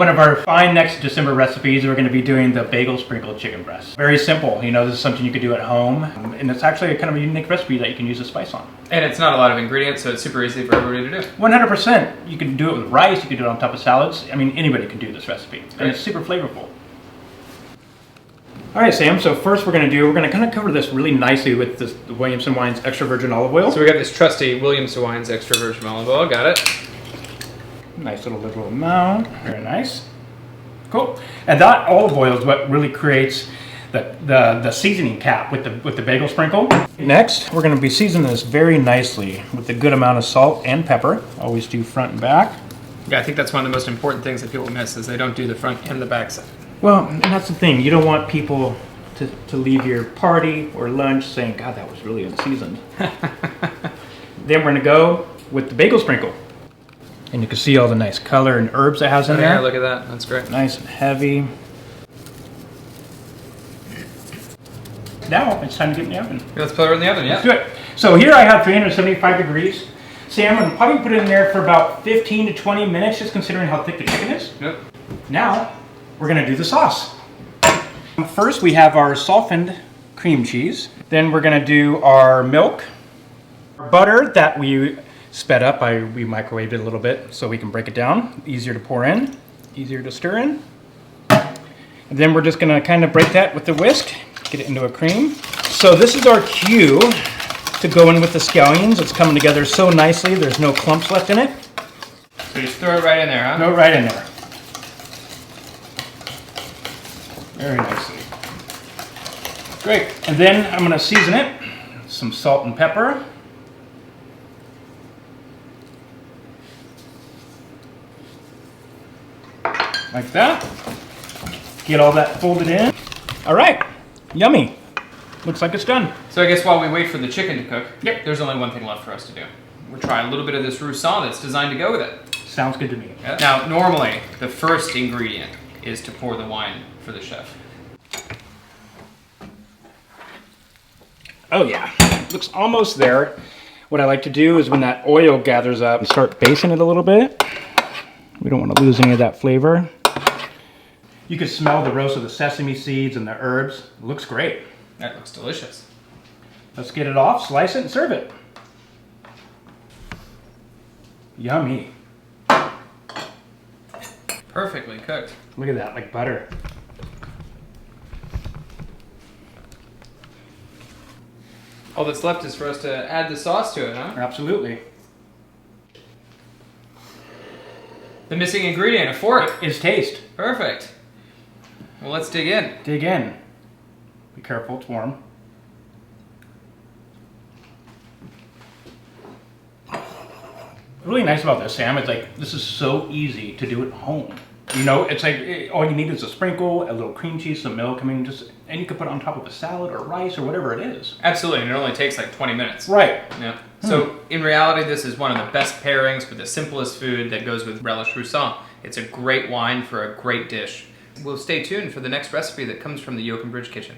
One of our fine next December recipes, we're going to be doing the bagel sprinkle chicken breast. Very simple, you know, this is something you could do at home, and it's actually a kind of a unique recipe that you can use a spice on. And it's not a lot of ingredients, so it's super easy for everybody to do. 100%. You can do it with rice, you can do it on top of salads. I mean, anybody can do this recipe, and it's super flavorful. All right, Sam, so first we're going to kind of cover this really nicely with this, the Williamson Wines extra virgin olive oil. So we got this trusty Williamson Wines extra virgin olive oil, got it. Nice little amount, very nice. Cool. And that olive oil is what really creates the seasoning cap with the bagel sprinkle. Next, we're going to be seasoning this very nicely with a good amount of salt and pepper. Always do front and back. Yeah, I think that's one of the most important things that people miss is they don't do the front and the back side. Well, and that's the thing. You don't want people to leave your party or lunch saying, God, that was really unseasoned. Then we're going to go with the bagel sprinkle. And you can see all the nice color and herbs it has in there. Yeah, look at that. That's great. Nice and heavy. Now it's time to get in the oven. Let's put it in the oven, yeah. Let's do it. So here I have 375 degrees. Sam, I'm probably put it in there for about 15 to 20 minutes, just considering how thick the chicken is. Yep. Now, we're gonna do the sauce. First, we have our softened cream cheese. Then we're gonna do our milk. Our butter that we sped up, we microwaved it a little bit so we can break it down. Easier to pour in, easier to stir in. And then we're just gonna kind of break that with the whisk, get it into a cream. So this is our cue to go in with the scallions. It's coming together so nicely, there's no clumps left in it. So just throw it right in there, huh? Throw it right in there. Very nicely. Great. And then I'm going to season it. Some salt and pepper. Like that. Get all that folded in. All right. Yummy. Looks like it's done. So I guess while we wait for the chicken to cook, Yep. there's only one thing left for us to do. We'll try a little bit of this Roussanne that's designed to go with it. Sounds good to me. Yeah. Now, normally, the first ingredient is to pour the wine for the chef. Oh yeah, looks almost there. What I like to do is when that oil gathers up, start basting it a little bit. We don't want to lose any of that flavor. You can smell the roast of the sesame seeds and the herbs. It looks great. That looks delicious. Let's get it off, slice it, and serve it. Yummy. Perfectly cooked. Look at that, like butter. All that's left is for us to add the sauce to it, huh? Absolutely. The missing ingredient, a fork. Is taste. Perfect. Well, let's dig in. Dig in. Be careful, it's warm. Really nice about this, Sam, it's like, this is so easy to do at home. You know, it's like, all you need is a sprinkle, a little cream cheese, some milk, I mean, and you can put it on top of a salad or rice or whatever it is. Absolutely, and it only takes like 20 minutes. Right. Yeah. So, in reality, this is one of the best pairings for the simplest food that goes with Relish Roussanne. It's a great wine for a great dish. We'll stay tuned for the next recipe that comes from the Yoakum Bridge Kitchen.